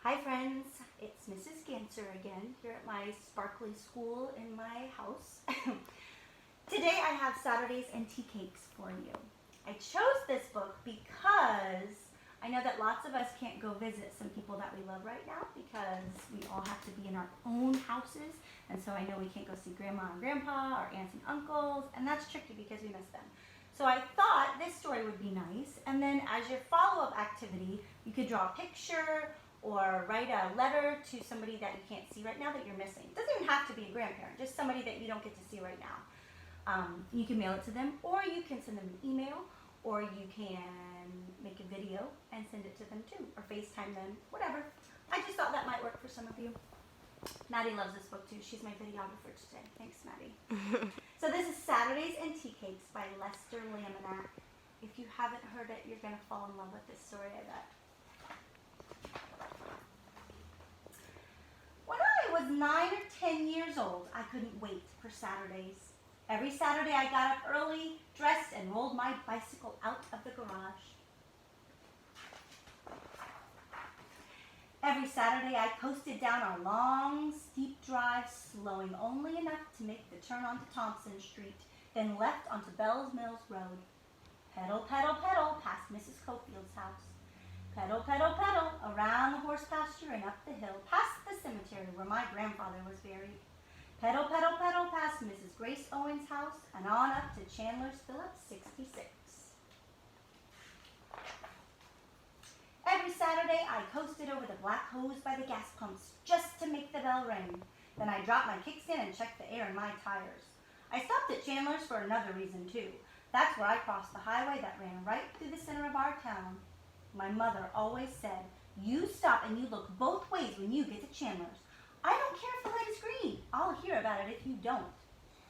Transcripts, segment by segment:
Hi friends, it's Mrs. Gantzer again here at my sparkly school in my house. Today I have Saturdays and Teacakes for you. I chose this book because I know that lots of us can't go visit some people that we love right now because we all have to be in our own houses, and so I know we can't go see Grandma and Grandpa or aunts and uncles, and that's tricky because we miss them. So I thought this story would be nice, and then as your follow-up activity, you could draw a picture or write a letter to somebody that you can't see right now that you're missing. It doesn't even have to be a grandparent, just somebody that you don't get to see right now. You can mail it to them, or you can send them an email, or you can make a video and send it to them too, or FaceTime them, whatever. I just thought that might work for some of you. Maddie loves this book too. She's my videographer today. Thanks, Maddie. So this is Saturdays and Teacakes by Lester Laminack. If you haven't heard it, you're going to fall in love with this story, I bet. When I was 9 or 10 years old, I couldn't wait for Saturdays. Every Saturday I got up early, dressed, and rolled my bicycle out of the garage. Every Saturday I coasted down our long, steep drive, slowing only enough to make the turn onto Thompson Street, then left onto Bell's Mills Road. Pedal, pedal, pedal, past Mrs. Cofield's house. Pedal, pedal, pedal, around the horse pasture and up the hill, past the cemetery where my grandfather was buried. Pedal, pedal, pedal, past Mrs. Grace Owens' house and on up to Chandler's Phillips 66. Every Saturday, I coasted over the black hose by the gas pumps just to make the bell ring. Then I dropped my kickstand and checked the air in my tires. I stopped at Chandler's for another reason too. That's where I crossed the highway that ran right through the center of our town. My mother always said, "You stop and you look both ways when you get to Chandler's. I don't care if the light is green. I'll hear about it if you don't."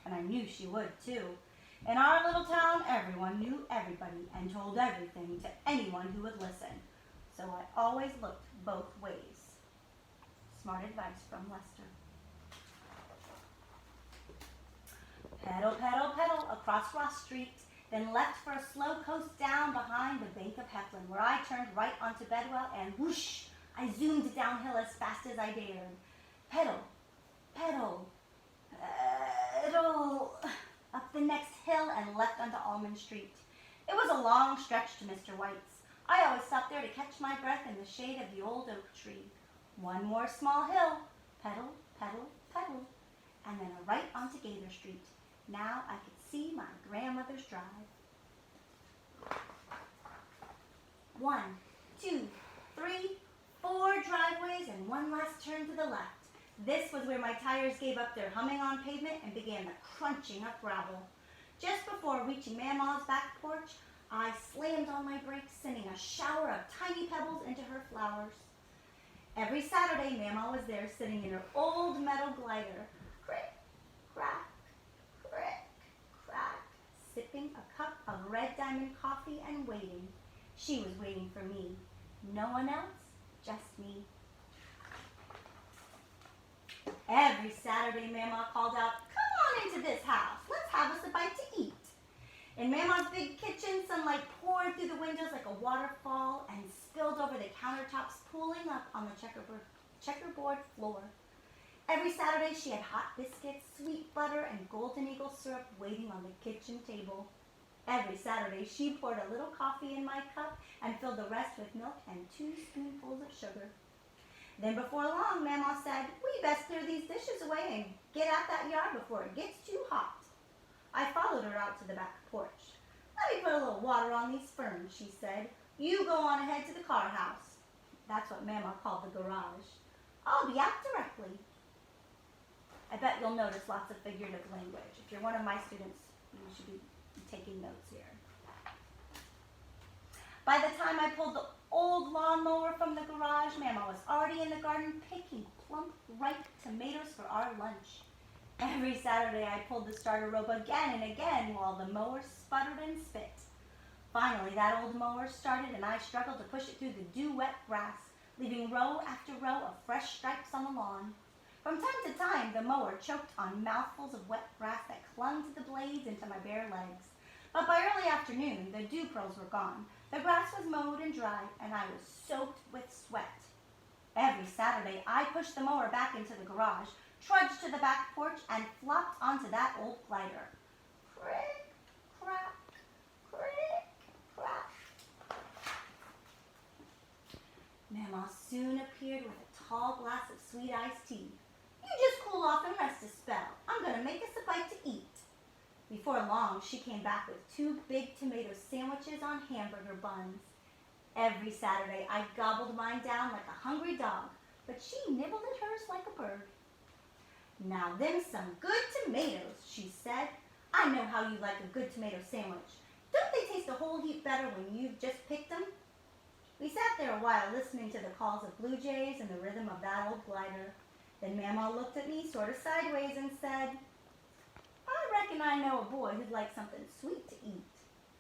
And I knew she would too. In our little town, everyone knew everybody and told everything to anyone who would listen. So I always looked both ways. Smart advice from Lester. Pedal, pedal, pedal across Ross Street, then left for a slow coast down behind the bank of Heflin, where I turned right onto Bedwell and whoosh, I zoomed downhill as fast as I dared. Pedal, pedal, pedal, up the next hill and left onto Almond Street. It was a long stretch to Mr. White's. I always stopped there to catch my breath in the shade of the old oak tree. One more small hill, pedal, pedal, pedal, and then a right onto Gaither Street. Now I could see my grandmother's drive. 1, 2, 3, 4 driveways and one last turn to the left. This was where my tires gave up their humming on pavement and began the crunching of gravel. Just before reaching Mama's back porch, I slammed on my brakes, sending a shower of tiny pebbles into her flowers. Every Saturday, Mama was there sitting in her old metal glider, crick, crack, crick, crack, sipping a cup of Red Diamond coffee and waiting. She was waiting for me. No one else, just me. Every Saturday, Mama called out, "Come on into this house. Let's have us a bite to eat." In Mama's big kitchen, sunlight poured through the windows like a waterfall and spilled over the countertops, pooling up on the checkerboard floor. Every Saturday, she had hot biscuits, sweet butter, and golden eagle syrup waiting on the kitchen table. Every Saturday, she poured a little coffee in my cup and filled the rest with milk and 2 spoonfuls of sugar. Then before long, Mama said, "We best clear these dishes away and get out that yard before it gets too hot." I followed her out to the back porch. "Let me put a little water on these ferns," she said. "You go on ahead to the car house." That's what Mama called the garage. "I'll be out directly." I bet you'll notice lots of figurative language. If you're one of my students, you should be taking notes here. By the time I pulled the old lawnmower from the garage, Mama was already in the garden picking plump, ripe tomatoes for our lunch. Every Saturday, I pulled the starter rope again and again while the mower sputtered and spit. Finally, that old mower started and I struggled to push it through the dew-wet grass, leaving row after row of fresh stripes on the lawn. From time to time, the mower choked on mouthfuls of wet grass that clung to the blades into my bare legs. But by early afternoon, the dew pearls were gone. The grass was mowed and dry, and I was soaked with sweat. Every Saturday, I pushed the mower back into the garage, trudged to the back porch, and flopped onto that old glider. Crick, crack, crick, crack. Mama soon appeared with a tall glass of sweet iced tea. You just cool off and rest a spell. I'm going to make us a bite to eat. Before long, she came back with 2 big tomato sandwiches on hamburger buns. Every Saturday, I gobbled mine down like a hungry dog, but she nibbled at hers like a bird. Now them's some good tomatoes, she said. I know how you like a good tomato sandwich. Don't they taste a whole heap better when you've just picked them? We sat there a while listening to the calls of blue jays and the rhythm of that old glider. Then Mama looked at me sort of sideways and said, I reckon I know a boy who'd like something sweet to eat.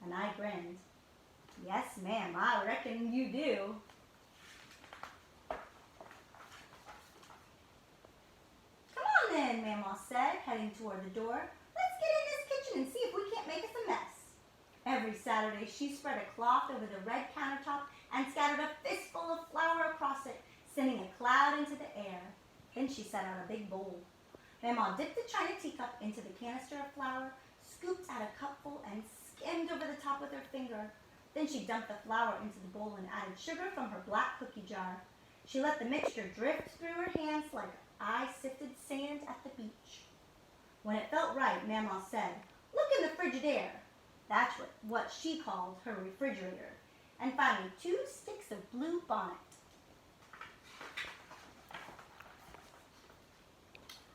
And I grinned. Yes, ma'am, I reckon you do. Come on then, Mama said, heading toward the door. Let's get in this kitchen and see if we can't make us a mess. Every Saturday, she spread a cloth over the red countertop and scattered a fistful of flour across it, sending a cloud into the air. Then she set out a big bowl. Mama dipped the china teacup into the canister of flour, scooped out a cupful, and skimmed over the top with her finger. Then she dumped the flour into the bowl and added sugar from her black cookie jar. She let the mixture drift through her hands like I sifted sand at the beach. When it felt right, Mama said, Look in the Frigidaire. That's what she called her refrigerator, and found me 2 sticks of blue bonnet.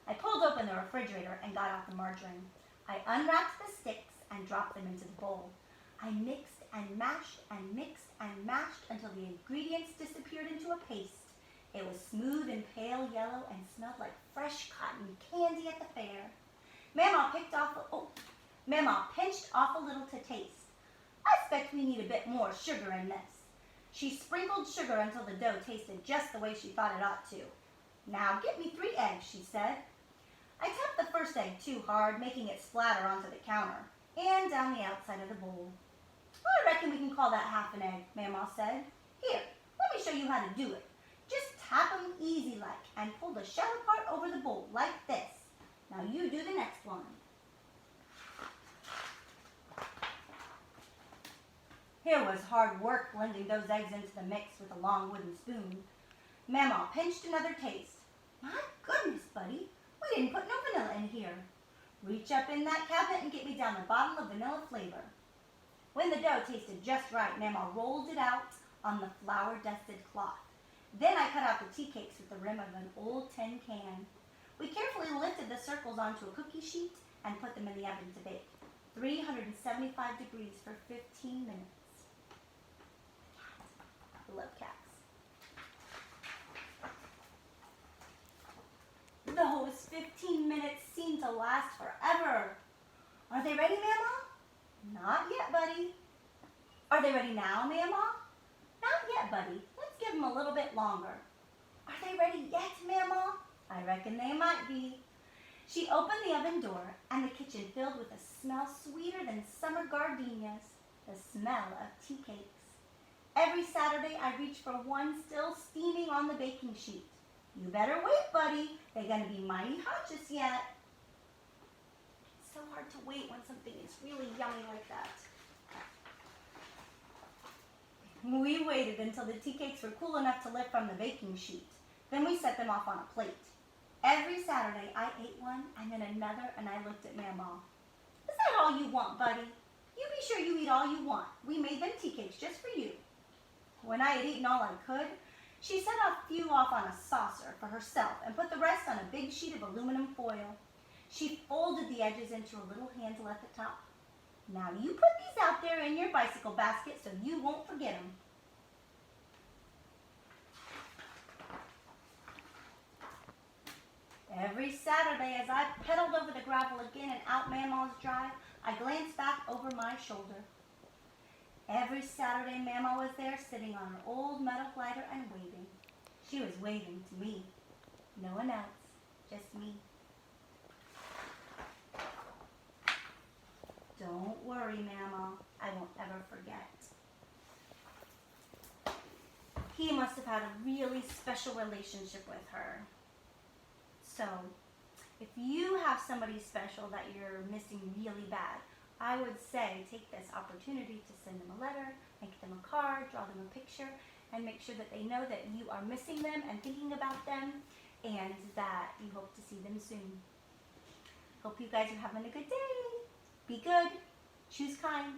I pulled open the refrigerator and got out the margarine. I unwrapped the sticks and dropped them into the bowl. I mixed and mashed and mixed and mashed until the ingredients disappeared into a paste. It was smooth and pale yellow and smelled like fresh cotton candy at the fair. Mama pinched off a little to taste. I expect we need a bit more sugar in this. She sprinkled sugar until the dough tasted just the way she thought it ought to. Now get me 3 eggs, she said. I tapped the first egg too hard, making it splatter onto the counter and down the outside of the bowl. I reckon we can call that half an egg, Mama said. Here, let me show you how to do it. Just tap them easy like and pull the shell apart over the bowl like this. Now you do the next one. Here was hard work blending those eggs into the mix with a long wooden spoon. Mama pinched another taste. My goodness, buddy, we didn't put no vanilla in here. Reach up in that cabinet and get me down a bottle of vanilla flavor. When the dough tasted just right, Mama rolled it out on the flour-dusted cloth. Then I cut out the tea cakes with the rim of an old tin can. We carefully lifted the circles onto a cookie sheet and put them in the oven to bake. 375 degrees for 15 minutes. I love cats. Those 15 minutes seem to last forever. Are they ready, Mama? Not yet, buddy. Are they ready now, Mama? Not yet, buddy. Let's give them a little bit longer. Are they ready yet, Mama? I reckon they might be. She opened the oven door, and the kitchen filled with a smell sweeter than summer gardenias, the smell of tea cakes. Every Saturday, I reach for one still steaming on the baking sheet. You better wait, buddy. They're going to be mighty hot just yet. It's so hard to wait when something is really yummy like that. We waited until the tea cakes were cool enough to lift from the baking sheet. Then we set them off on a plate. Every Saturday, I ate one and then another, and I looked at Mama. Is that all you want, buddy? You be sure you eat all you want. We made them tea cakes just for you. When I had eaten all I could, she set a few off on a saucer for herself and put the rest on a big sheet of aluminum foil. She folded the edges into a little handle at the top. Now you put these out there in your bicycle basket so you won't forget them. Every Saturday, as I pedaled over the gravel again and out Mama's drive, I glanced back over my shoulder. Every Saturday, Mama was there sitting on her old metal glider and waving. She was waving to me. No one else, just me. Don't worry, Mama. I won't ever forget. he must have had a really special relationship with her. So, if you have somebody special that you're missing really bad, I would say take this opportunity to send them a letter, make them a card, draw them a picture, and make sure that they know that you are missing them and thinking about them, and that you hope to see them soon. Hope you guys are having a good day. Be good. Choose kind.